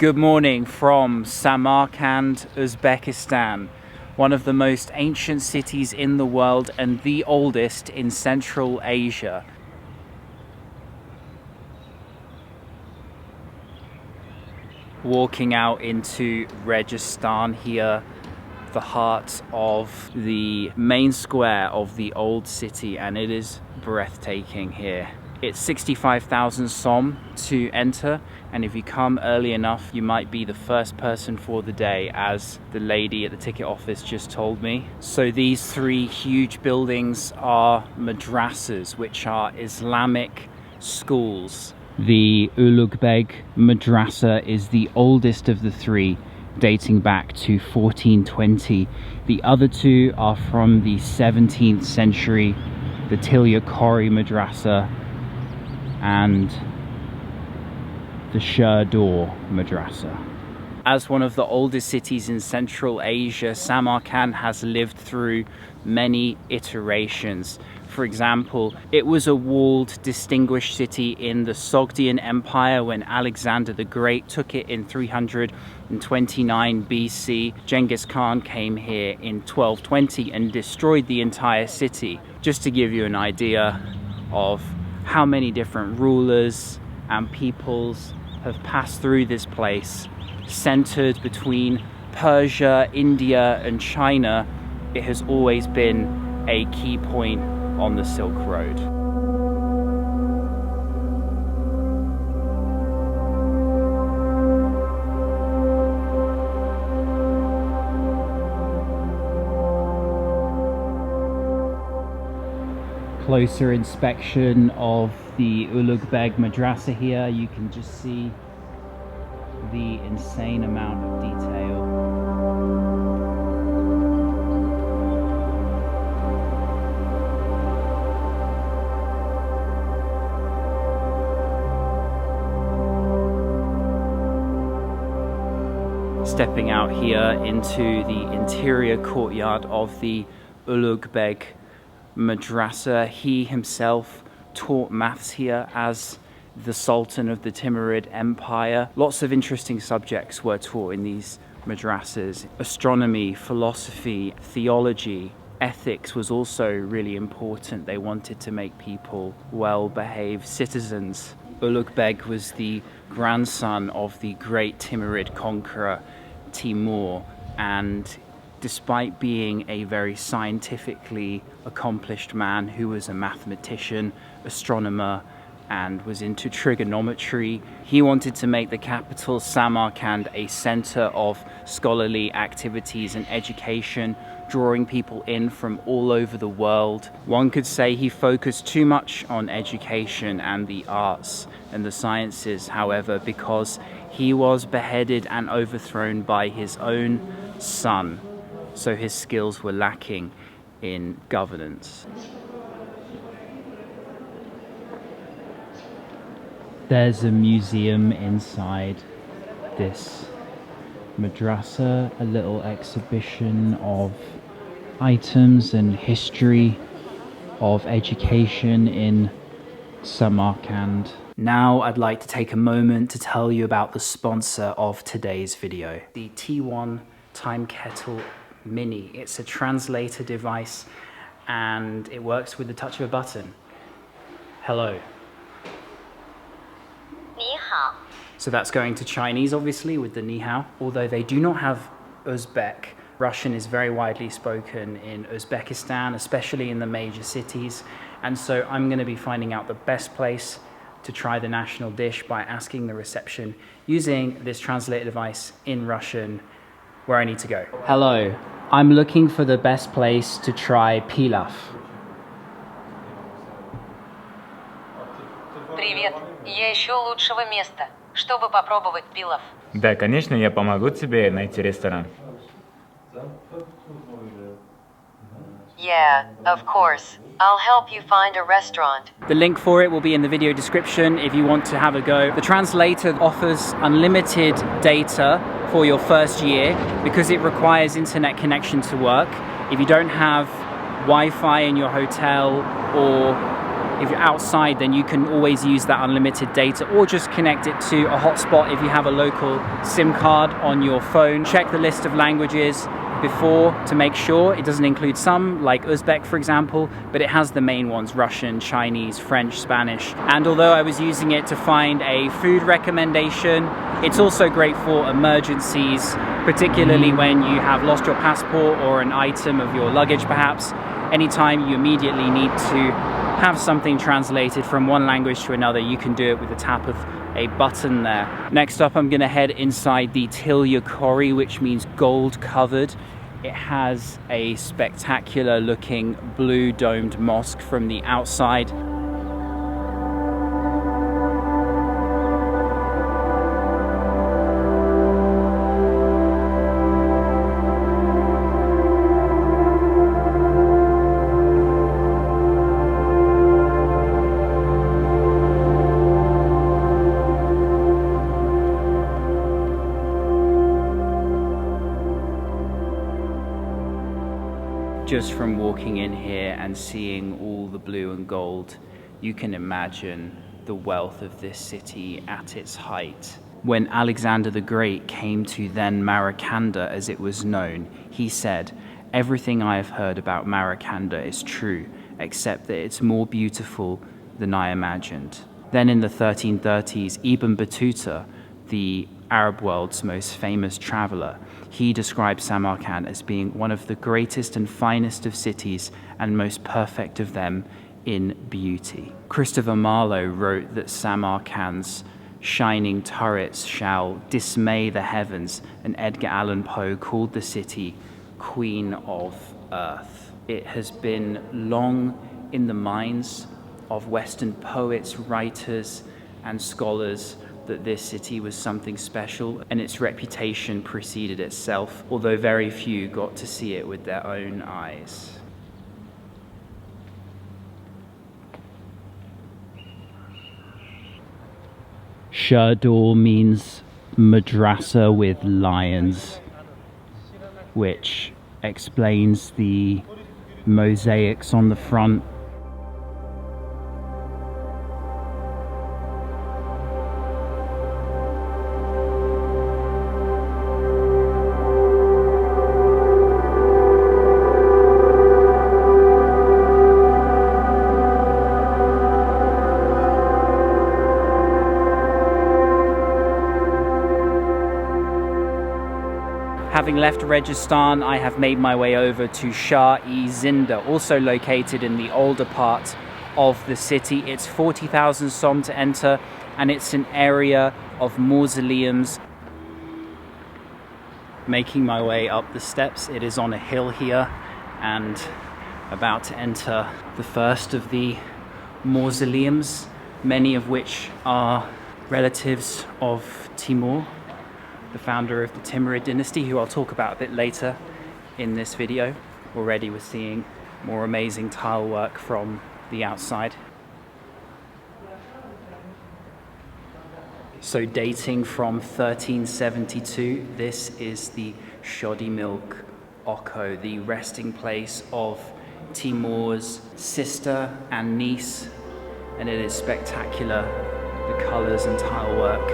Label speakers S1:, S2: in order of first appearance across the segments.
S1: Good morning from Samarkand, Uzbekistan, one of the most ancient cities in the world and the oldest in Central Asia. Walking out into Rajasthan here, the heart of the main square of the old city, and it is breathtaking here. It's 65,000 som to enter, and if you come early enough, you might be the first person for the day, as the lady at the ticket office just told me. So these three huge buildings are madrasas, which are Islamic schools. The Ulugbeg Madrasa is the oldest of the three, dating back to 1420. The other two are from the 17th century, the Tilyakori Madrasa and the Sherdor Madrasa. As one of the oldest cities in Central Asia, Samarkand has lived through many iterations. For example, it was a walled, distinguished city in the Sogdian Empire when Alexander the Great took it in 329 BC. Genghis Khan came here in 1220 and destroyed the entire city. Just to give you an idea of how many different rulers and peoples have passed through this place. Centered between Persia, India and China, it has always been a key point on the Silk Road. Closer inspection of the Ulugbeg Madrasa here, you can just see the insane amount of detail. Stepping out here into the interior courtyard of the Ulugbeg Madrasa, he himself taught maths here as the Sultan of the Timurid Empire. Lots of interesting subjects were taught in these madrasas. Astronomy, philosophy, theology, ethics was also really important. They wanted to make people well-behaved citizens. Ulugbeg was the grandson of the great Timurid conqueror Timur, and despite being a very scientifically accomplished man who was a mathematician, astronomer, and was into trigonometry, he wanted to make the capital Samarkand a center of scholarly activities and education, drawing people in from all over the world. One could say he focused too much on education and the arts and the sciences, however, because he was beheaded and overthrown by his own son, so his skills were lacking in governance. There's a museum inside this madrasa, a little exhibition of items and history of education in Samarkand. Now I'd like to take a moment to tell you about the sponsor of today's video, the T1 Time Kettle Mini. It's a translator device and it works with the touch of a button. Hello.
S2: 你好.
S1: So that's going to Chinese, obviously, with the ni hao. Although they do not have Uzbek, Russian is very widely spoken in Uzbekistan, especially in the major cities. And so I'm going to be finding out the best place to try the national dish by asking the reception using this translator device in Russian where I need to go. Hello, I'm looking for the best place to try pilaf.
S2: Привет. Я ищу лучшего места, чтобы попробовать пилав.
S3: Да, конечно, я помогу тебе найти ресторан.
S2: Yeah, of course. I'll help you find a restaurant.
S1: The link for it will be in the video description if you want to have a go. The translator offers unlimited data for your first year because it requires internet connection to work. If you don't have Wi-Fi in your hotel or If you're outside, then you can always use that unlimited data or just connect it to a hotspot if you have a local SIM card on your phone. Check the list of languages before to make sure. It doesn't include some, like Uzbek for example, but it has the main ones: Russian, Chinese, French, Spanish. And although I was using it to find a food recommendation, it's also great for emergencies, particularly when you have lost your passport or an item of your luggage perhaps. Anytime you immediately need to have something translated from one language to another, you can do it with the tap of a button there. Next up, I'm going to head inside the Tilya Kori, which means gold covered. It has a spectacular looking blue domed mosque from the outside. Just from walking in here and seeing all the blue and gold, you can imagine the wealth of this city at its height. When Alexander the Great came to then Samarkand, as it was known, he said, "Everything I have heard about Samarkand is true, except that it's more beautiful than I imagined." Then in the 1330s, Ibn Battuta, the Arab world's most famous traveler, he described Samarkand as being one of the greatest and finest of cities and most perfect of them in beauty. Christopher Marlowe wrote that Samarkand's shining turrets shall dismay the heavens, and Edgar Allan Poe called the city Queen of Earth. It has been long in the minds of Western poets, writers, and scholars that this city was something special, and its reputation preceded itself, although very few got to see it with their own eyes. Sherdor means madrasa with lions, which explains the mosaics on the front. Having left Rajasthan, I have made my way over to Shah-e-Zinda, also located in the older part of the city. It's 40,000 som to enter, and it's an area of mausoleums. Making my way up the steps, it is on a hill here, and about to enter the first of the mausoleums, many of which are relatives of Timur, the founder of the Timurid dynasty, who I'll talk about a bit later in this video. Already we're seeing more amazing tile work from the outside. So dating from 1372, this is the Shoddy Milk Oko, the resting place of Timur's sister and niece, and it is spectacular, the colours and tile work.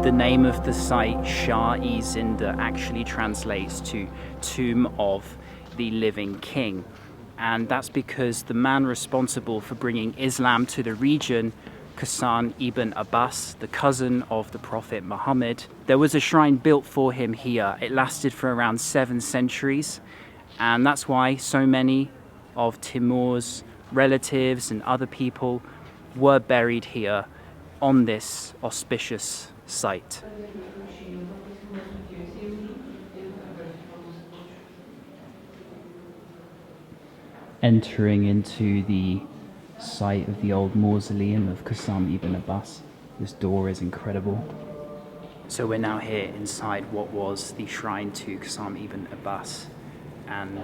S1: The name of the site, Shah-e-Zinda, actually translates to Tomb of the Living King. And that's because the man responsible for bringing Islam to the region, Qasim ibn Abbas, the cousin of the Prophet Muhammad, there was a shrine built for him here. It lasted for around 7 centuries, and that's why so many of Timur's relatives and other people were buried here on this auspicious site. Entering into the site of the old mausoleum of Qasim ibn Abbas. This door is incredible. So we're now here inside what was the shrine to Qasim ibn Abbas, and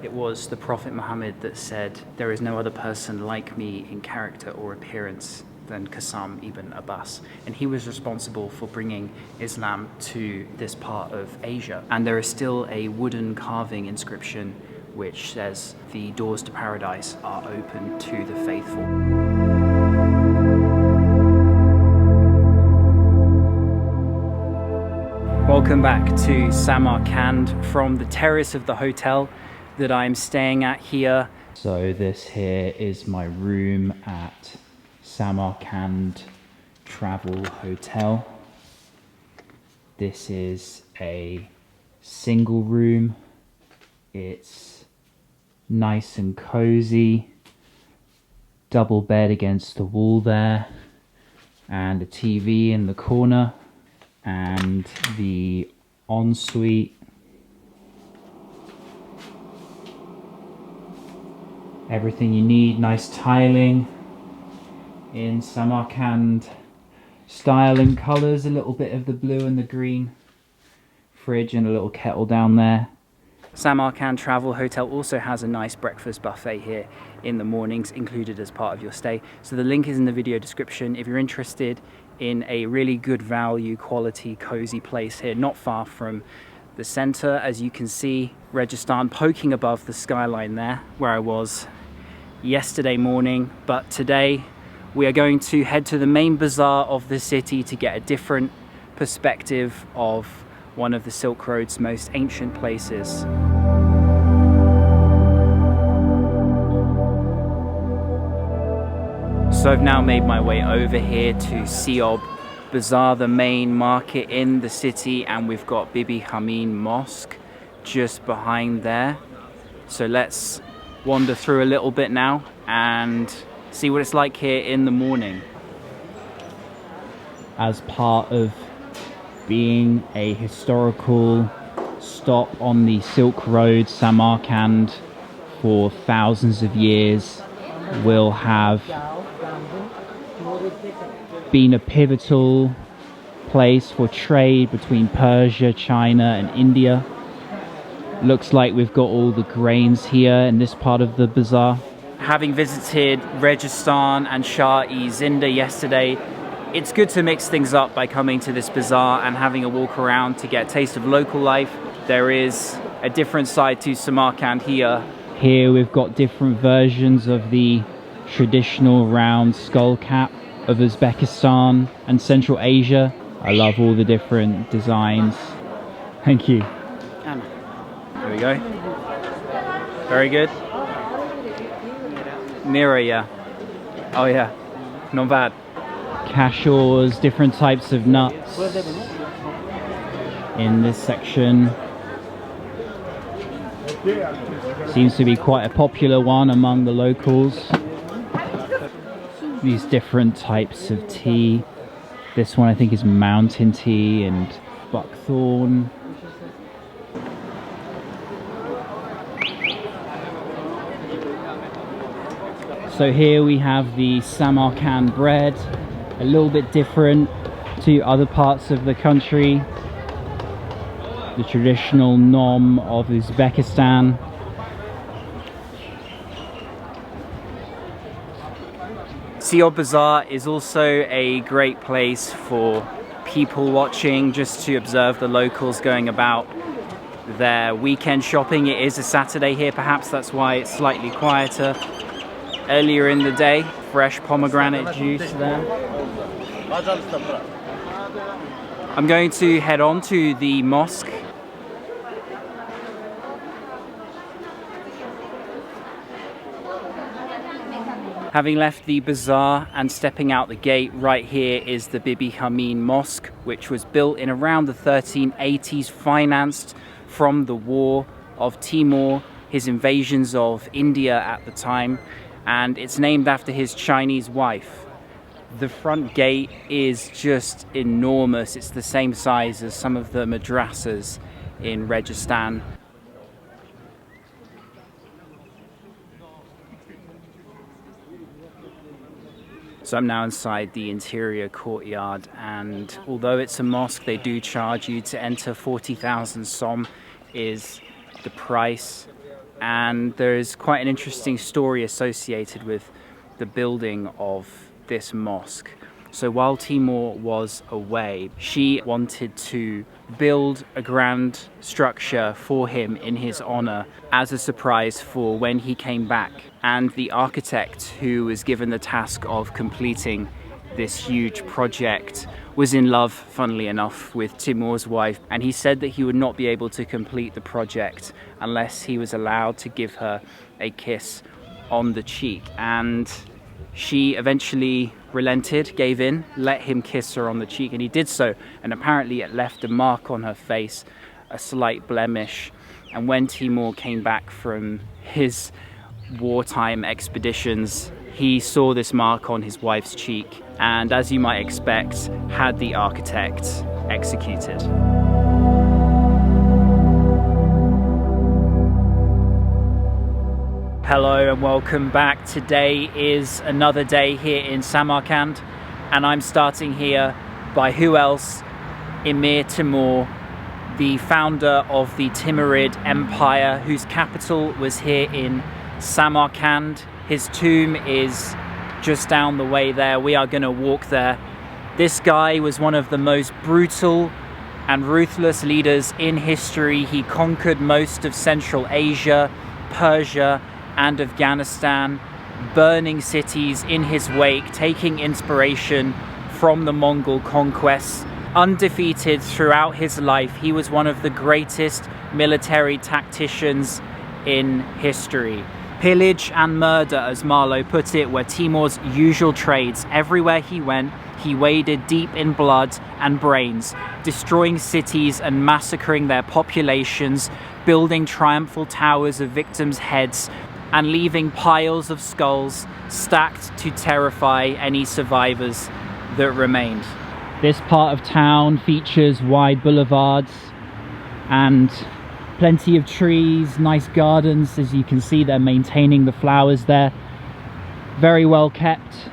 S1: it was the Prophet Muhammad that said, "There is no other person like me in character or appearance than Qasim ibn Abbas," and he was responsible for bringing Islam to this part of Asia. And there is still a wooden carving inscription which says, "The doors to paradise are open to the faithful." Welcome back to Samarkand from the terrace of the hotel that I'm staying at here. So this here is my room at Samarkand Travel Hotel. This is a single room. It's nice and cozy. Double bed against the wall there, and a TV in the corner, and the ensuite. Everything you need, nice tiling in Samarkand style and colours, a little bit of the blue and the green. Fridge and a little kettle down there. Samarkand Travel Hotel also has a nice breakfast buffet here in the mornings, included as part of your stay. So the link is in the video description if you're interested in a really good value, quality, cozy place here, not far from the center. As you can see, Rajasthan poking above the skyline there, where I was yesterday morning. But today we are going to head to the main bazaar of the city to get a different perspective of one of the Silk Road's most ancient places. So I've now made my way over here to Sub Bazaar, the main market in the city, and we've got Bibi Hameen Mosque just behind there. So let's wander through a little bit now and see what it's like here in the morning. As part of being a historical stop on the Silk Road, Samarkand for thousands of years will have been a pivotal place for trade between Persia, China and India. Looks like we've got all the grains here in this part of the bazaar. Having visited Rajasthan and Shah-e-Zinda yesterday, it's good to mix things up by coming to this bazaar and having a walk around to get a taste of local life. There is a different side to Samarkand here. Here we've got different versions of the traditional round skull cap of Uzbekistan and Central Asia. I love all the different designs. Thank you. There we go. Very good. Mirror, yeah. Oh yeah, not bad. Cashews, different types of nuts in this section. Seems to be quite a popular one among the locals. These different types of tea. This one I think is mountain tea and buckthorn. So here we have the Samarkand bread. A little bit different to other parts of the country. The traditional nom of Uzbekistan. Sub Bazaar is also a great place for people watching, just to observe the locals going about their weekend shopping. It is a Saturday here, perhaps that's why it's slightly quieter. Earlier in the day, fresh pomegranate juice there. I'm going to head on to the mosque. Having left the bazaar and stepping out the gate, right here is the Bibi Hameen Mosque, which was built in around the 1380s, financed from the war of Timur, his invasions of India at the time. and it's named after his Chinese wife. The front gate is just enormous. It's the same size as some of the madrasas in Rajasthan. So I'm now inside the interior courtyard, and although it's a mosque, they do charge you to enter. 40,000 som is the price, and there's quite an interesting story associated with the building of this mosque. So while Timur was away, she wanted to build a grand structure for him in his honor as a surprise for when he came back. And the architect who was given the task of completing this huge project was in love, funnily enough, with Timur's wife, and he said that he would not be able to complete the project unless he was allowed to give her a kiss on the cheek. And she eventually relented, gave in, let him kiss her on the cheek, and he did so, and apparently it left a mark on her face, a slight blemish. And when Timur came back from his wartime expeditions, he saw this mark on his wife's cheek, and as you might expect, had the architect executed. Hello and welcome back. Today is another day here in Samarkand, and I'm starting here by who else? Emir Timur, the founder of the Timurid Empire, whose capital was here in Samarkand. His tomb is just down the way there. We are going to walk there. This guy was one of the most brutal and ruthless leaders in history. He conquered most of Central Asia, Persia, and Afghanistan, burning cities in his wake, taking inspiration from the Mongol conquests. Undefeated throughout his life, he was one of the greatest military tacticians in history. Pillage and murder, as Marlowe put it, were Timur's usual trades. Everywhere he went, he waded deep in blood and brains, destroying cities and massacring their populations, building triumphal towers of victims' heads, and leaving piles of skulls stacked to terrify any survivors that remained. This part of town features wide boulevards and plenty of trees, nice gardens. As you can see, they're maintaining the flowers there. Very well kept.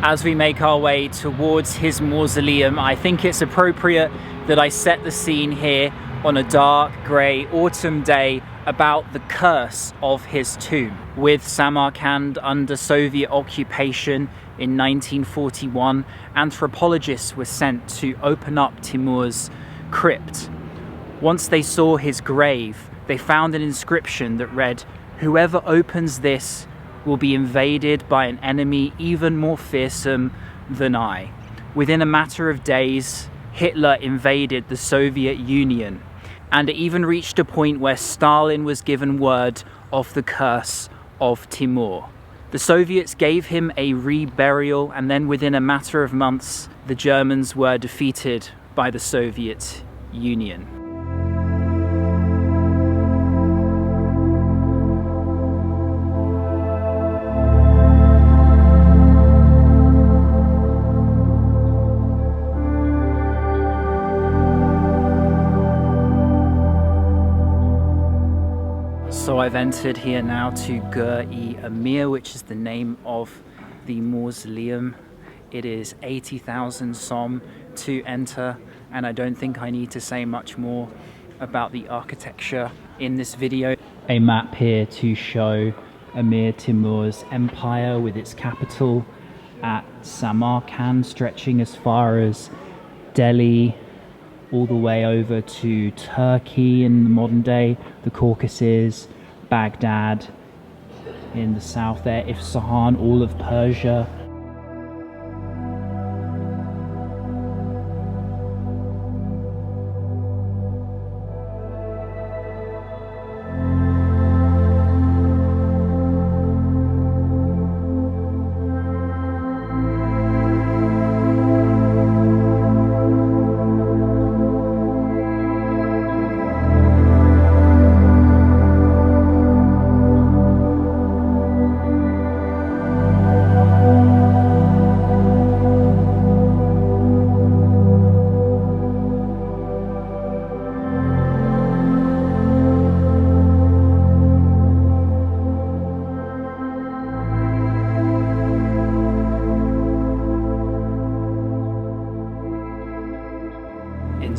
S1: As we make our way towards his mausoleum, I think it's appropriate that I set the scene here on a dark grey autumn day about the curse of his tomb. With Samarkand under Soviet occupation in 1941, anthropologists were sent to open up Timur's crypt. Once they saw his grave, they found an inscription that read, "Whoever opens this will be invaded by an enemy even more fearsome than I." Within a matter of days, Hitler invaded the Soviet Union, and it even reached a point where Stalin was given word of the curse of Timur. The Soviets gave him a reburial, and then within a matter of months, the Germans were defeated by the Soviet Union. So I've entered here now to Gur-e-Amir, which is the name of the mausoleum. It is 80,000 som to enter, and I don't think I need to say much more about the architecture in this video. A map here to show Emir Timur's empire with its capital at Samarkand, stretching as far as Delhi, all the way over to Turkey in the modern day, the Caucasus, Baghdad in the south there, Isfahan, all of Persia.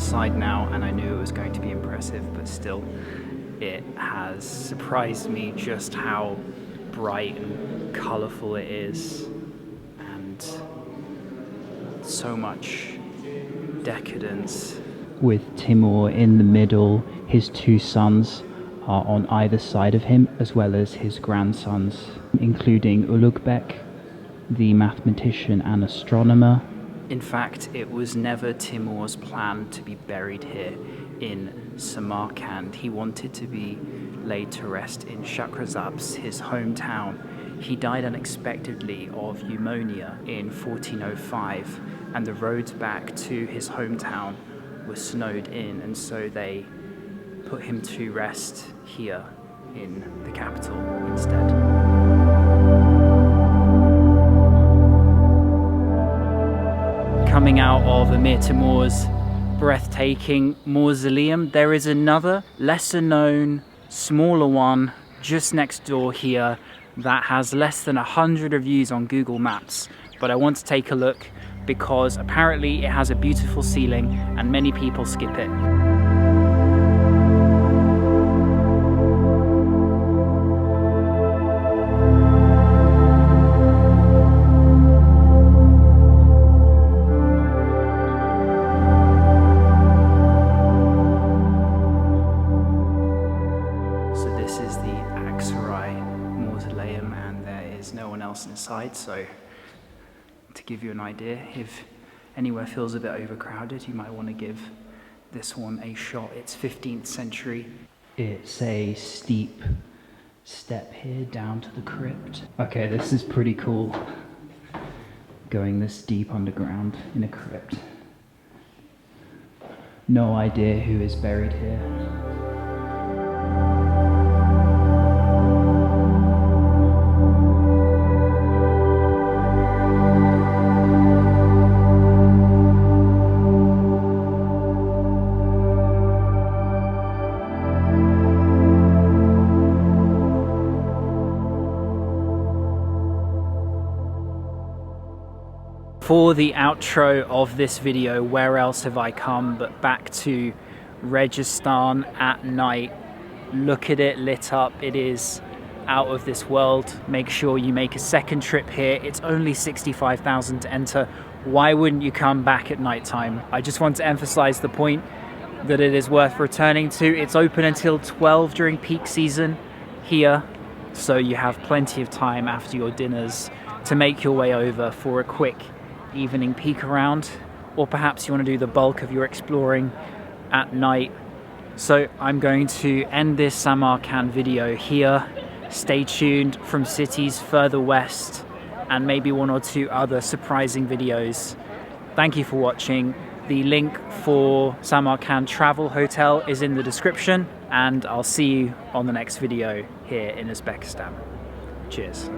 S1: inside now, and I knew it was going to be impressive, but still, it has surprised me just how bright and colourful it is, and so much decadence. With Timur in the middle, his two sons are on either side of him, as well as his grandsons, including Ulugh, the mathematician and astronomer. In fact, it was never Timur's plan to be buried here in Samarkand. He wanted to be laid to rest in Shahrazab's, his hometown. He died unexpectedly of pneumonia in 1405, and the roads back to his hometown were snowed in, and so they put him to rest here in the capital instead. Coming out of Emir Timur's breathtaking mausoleum, there is another lesser known, smaller one just next door here that has less than 100 reviews on Google Maps, but I want to take a look because apparently it has a beautiful ceiling and many people skip it. Inside, so to give you an idea, if anywhere feels a bit overcrowded, you might want to give this one a shot. It's 15th century. It's a steep step here down to the crypt. Okay, this is pretty cool. Going this deep underground in a crypt. No idea who is buried here. For the outro of this video, where else have I come but back to Registan at night. Look at it lit up, it is out of this world. Make sure you make a second trip here. It's only 65,000 to enter. Why wouldn't you come back at night time? I just want to emphasize the point that it is worth returning to. It's open until 12 during peak season here, so you have plenty of time after your dinners to make your way over for a quick evening peek around, or perhaps you want to do the bulk of your exploring at night. So I'm going to end this Samarkand video here. Stay tuned from cities further west and maybe one or two other surprising videos. Thank you for watching. The link for Samarkand Travel Hotel is in the description, and I'll see you on the next video here in Uzbekistan. Cheers.